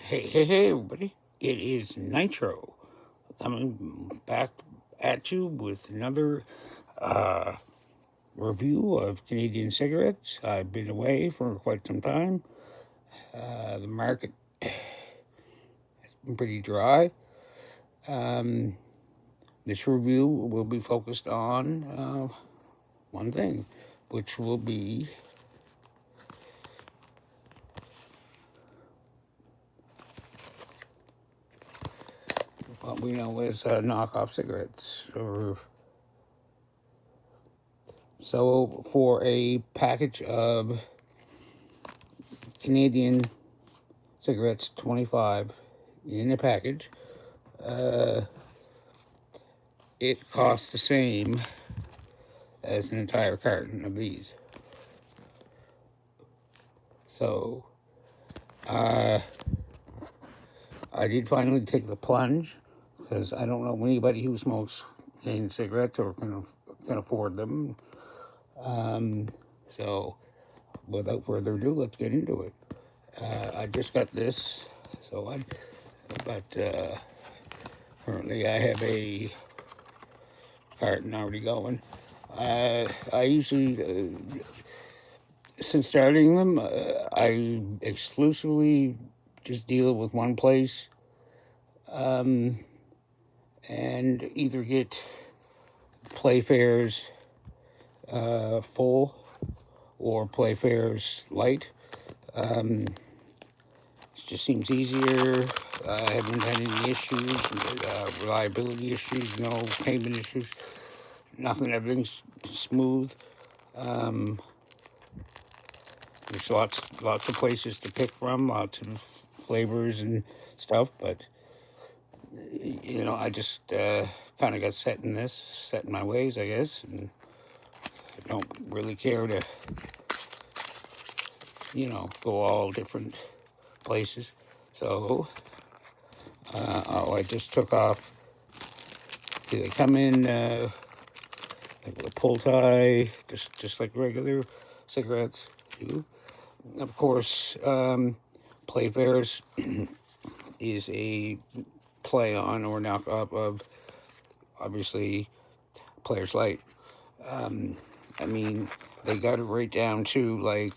Hey, everybody. It is Nitro coming back at you with another review of Canadian cigarettes. I've been away for quite some time. The market has been pretty dry. This review will be focused on one thing, which will be what we know as knockoff cigarettes. So for a package of Canadian cigarettes, 25 in a package, it costs the same as an entire carton of these. So I did finally take the plunge, because I don't know anybody who smokes Canadian cigarettes or can afford them. So without further ado, let's get into it. I just got this, currently I have a carton already going. I usually, since starting them, I exclusively just deal with one place, and either get PLAYFARE'S full or PLAYFARE'S light. It just seems easier. I haven't had any issues, reliability issues, no payment issues, nothing. Everything's smooth. There's lots of places to pick from, lots of flavors and stuff, but I just kind of got set in my ways, I guess, and I don't really care to, go all different places. So, I just took off. They come in like with a pull tie, just like regular cigarettes do. Of course, PLAYFARE'S is a play on or knockoff of, obviously, Player's Light. I mean, they got it right down to like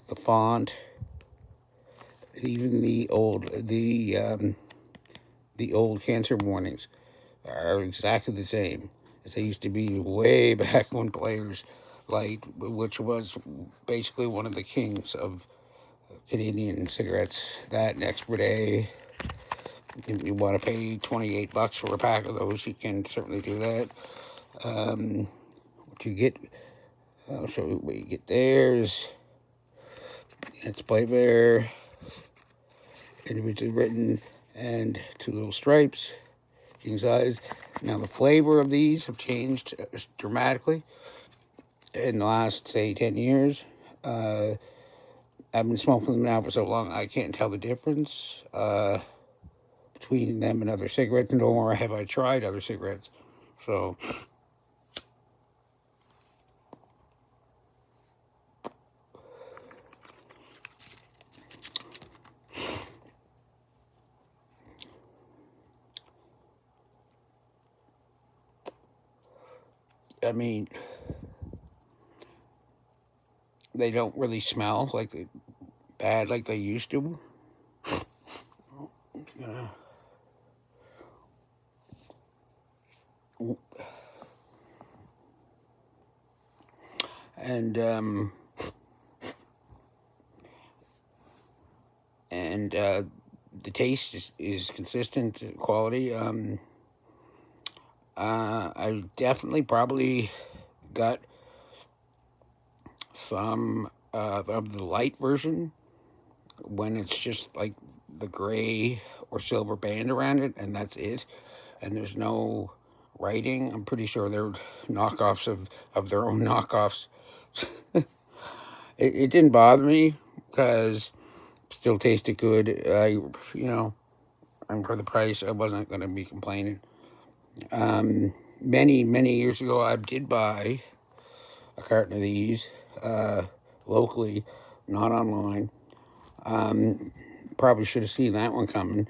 the font, even the old cancer warnings are exactly the same as they used to be way back when Player's Light, which was basically one of the kings of Canadian cigarettes. That and Expert A. If you want to pay $28 for a pack of those, you can certainly do that. What you get, I'll show you what you get there. It's PLAYFARE, individually written, and two little stripes, king size. Now the flavor of these have changed dramatically in the last, say, 10 years. I've been smoking them now for so long, I can't tell the difference between them and other cigarettes, nor have I tried other cigarettes. So, I mean, they don't really smell bad like they used to. And the taste is consistent quality. I definitely probably got some of the light version when it's just like the gray or silver band around it, and that's it, and there's no writing. I'm pretty sure they're knockoffs of their own knockoffs. It didn't bother me because it still tasted good. And for the price, I wasn't going to be complaining. Many years ago, I did buy a carton of these locally, not online. probably should have seen that one coming.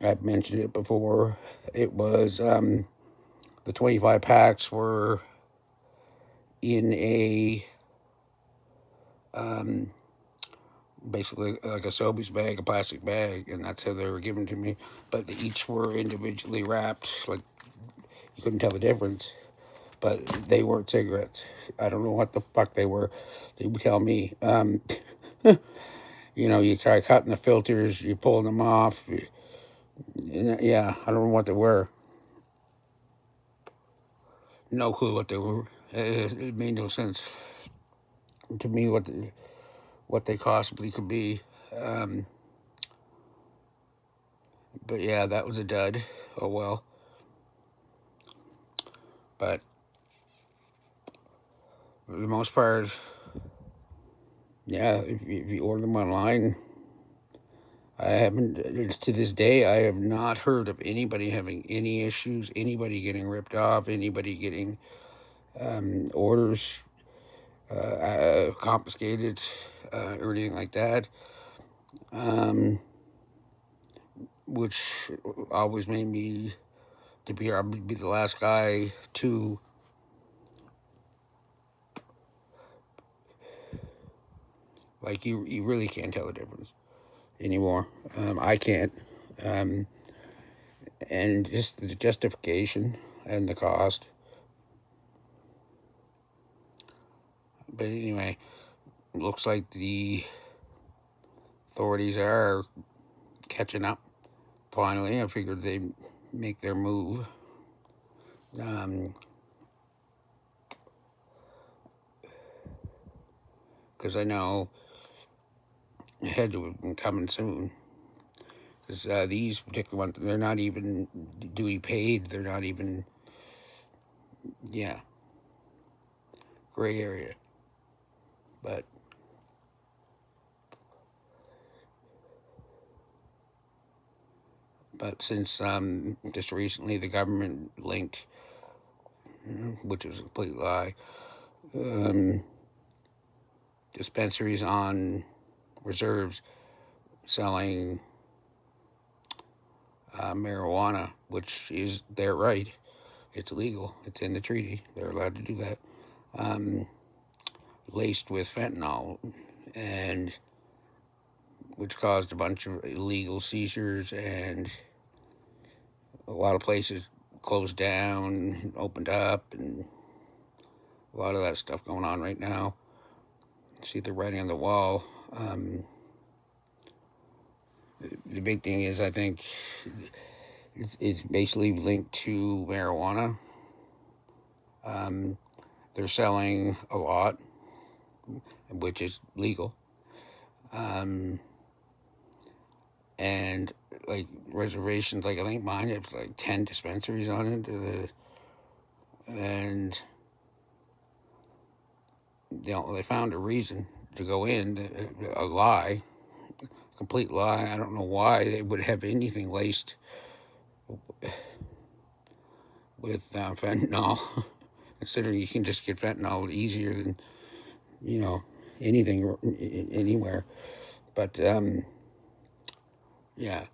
I've mentioned it before. It was the 25 packs were in a basically like a Sobeys bag, a plastic bag, and that's how they were given to me. But they each were individually wrapped, like you couldn't tell the difference. But they weren't cigarettes. I don't know what the fuck they were. They would tell me. You know, you try cutting the filters, you pull them off. Yeah, I don't know what they were. No clue what they were. It made no sense to me what they possibly could be. But yeah, that was a dud. Oh well. But for the most part, yeah, if you order them online, I haven't, to this day, I have not heard of anybody having any issues, anybody getting ripped off, anybody getting orders confiscated, or anything like that. Which always made me to be the last guy to like you really can't tell the difference anymore. I can't. And just the justification and the cost. But anyway, looks like the authorities are catching up. Finally, I figured they'd make their move. Because I know it had to have been coming soon. Because these particular ones, they're not even duty paid. They're not even, yeah, gray area. But since just recently the government linked, which was a complete lie, dispensaries on reserves selling marijuana, which is their right. It's legal. It's in the treaty. They're allowed to do that. Laced with fentanyl, and which caused a bunch of illegal seizures, and a lot of places closed down, opened up, and a lot of that stuff going on right now. See the writing on the wall. The big thing is, I think, it's basically linked to marijuana. They're selling a lot, which is legal. And like reservations, like I think mine has like 10 dispensaries on it. And they found a reason to go in, a lie, complete lie. I don't know why they would have anything laced with fentanyl, considering you can just get fentanyl easier than, anything anywhere. But yeah,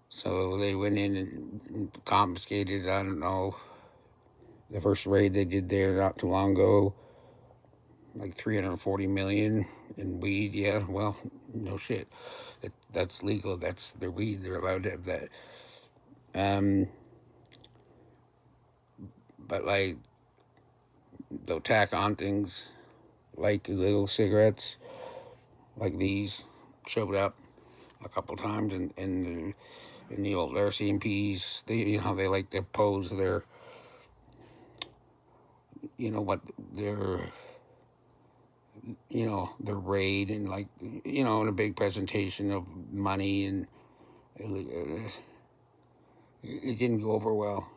so they went in and confiscated, I don't know, the first raid they did there not too long ago, like 340 million in weed. Yeah, well, no shit. That's legal. That's their weed. They're allowed to have that. But like, they'll tack on things like little cigarettes, like these, showed up a couple times in the old RCMPs. They like to pose their, what their raid, and like, in a big presentation of money, and it didn't go over well.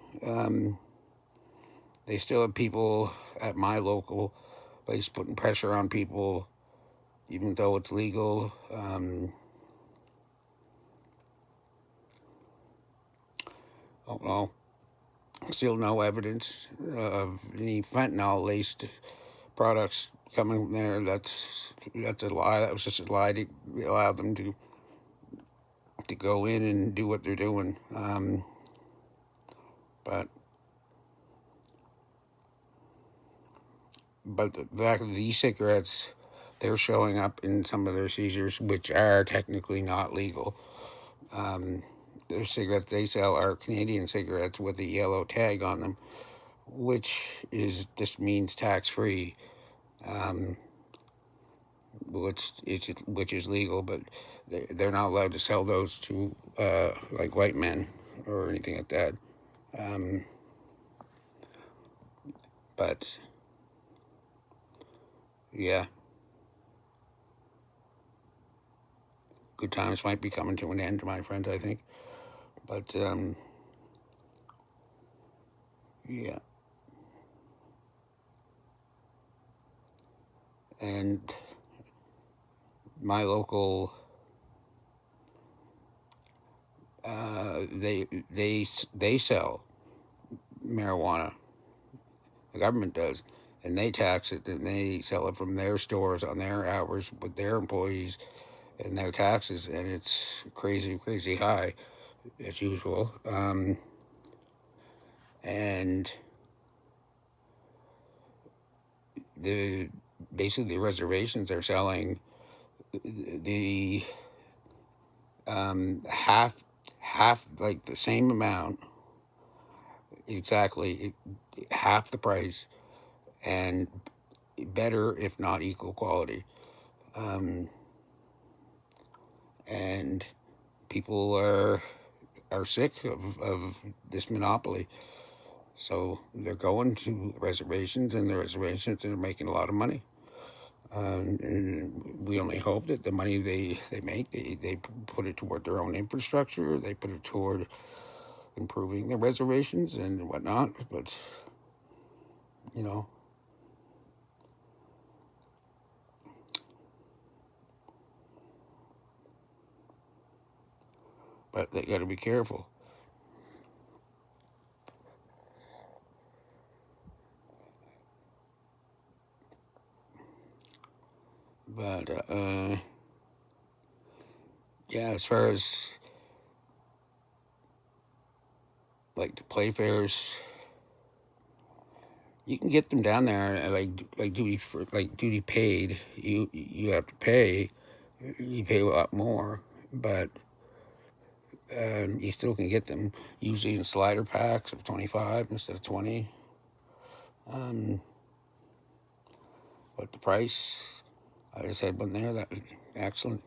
They still have people at my local place putting pressure on people, even though it's legal. Oh no, still no evidence of any fentanyl-laced products coming there. That's a lie. That was just a lie to allow them to to go in and do what they're doing. But the fact of these cigarettes, they're showing up in some of their seizures, which are technically not legal. The cigarettes they sell are Canadian cigarettes with a yellow tag on them, which just means tax-free, which is legal, but they're not allowed to sell those to like white men or anything like that. But yeah, good times might be coming to an end, my friend, I think. But yeah. And my local, they sell marijuana. The government does, and they tax it, and they sell it from their stores on their hours with their employees and their taxes, and it's crazy, crazy high, as usual. And basically the reservations are selling the half like the same amount, exactly half the price, and better if not equal quality. And people are sick of this monopoly, so they're going to reservations, and the reservations are making a lot of money. And we only hope that the money they make, they put it toward their own infrastructure, they put it toward improving the reservations and whatnot. But, you know, but they got to be careful. But, yeah, as far as like the Playfare's, you can get them down there like duty paid. You have to pay. You pay a lot more, but you still can get them usually in slider packs of 25 instead of 20. But the price, I just had one there that was excellent.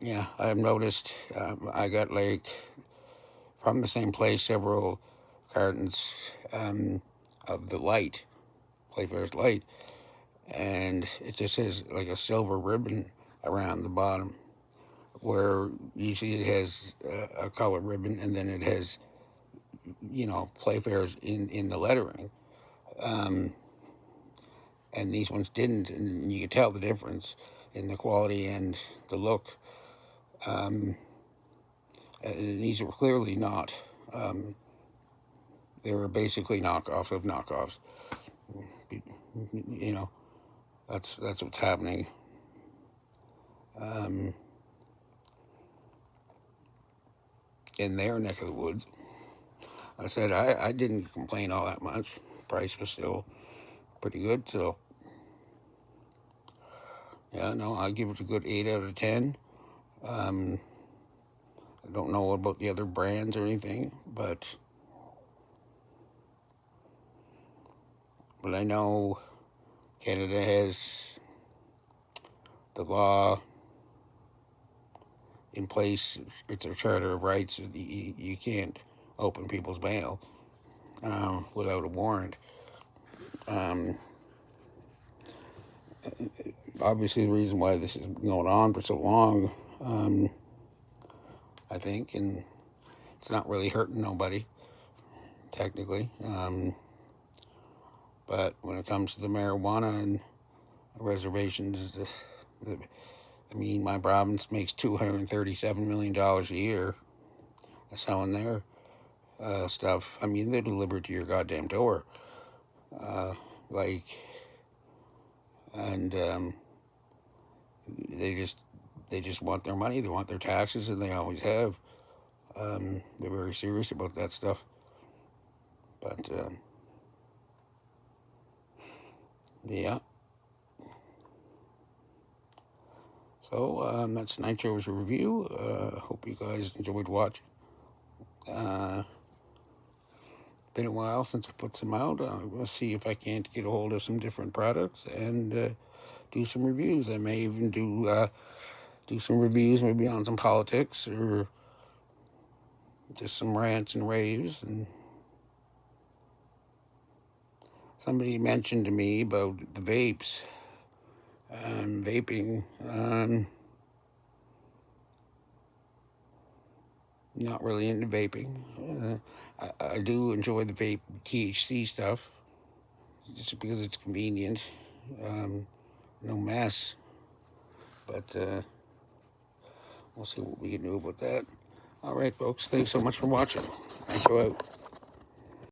Yeah, I've noticed. I got like from the same place several cartons of the light, Playfare's light, and it just has like a silver ribbon around the bottom, where usually it has a color ribbon, and then it has, Playfare's in the lettering. And these ones didn't, and you could tell the difference in the quality and the look. These were clearly not. They were basically knockoffs of knockoffs. You know, that's what's happening. In their neck of the woods. I said I didn't complain all that much. Price was still pretty good, so yeah, no, I give it a good 8 out of 10. I don't know about the other brands or anything, but I know Canada has the law in place. It's a Charter of Rights. You can't open people's mail without a warrant. Obviously, the reason why this is going on for so long, I think, and it's not really hurting nobody, technically. But when it comes to the marijuana and reservations, my province makes $237 million a year selling their stuff. They're delivered to your goddamn door. like, and they just want their money. They want their taxes, and they always have. They're very serious about that stuff. But yeah. So that's Nitro's review. Hope you guys enjoyed watching. Been a while since I put some out. We'll see if I can't get a hold of some different products and do some reviews. I may even do some reviews maybe on some politics or just some rants and raves. And somebody mentioned to me about the vapes. Vaping. Not really into vaping. I do enjoy the vape THC stuff, just because it's convenient. No mess. But we'll see what we can do about that. All right, folks. Thanks so much for watching. Go out.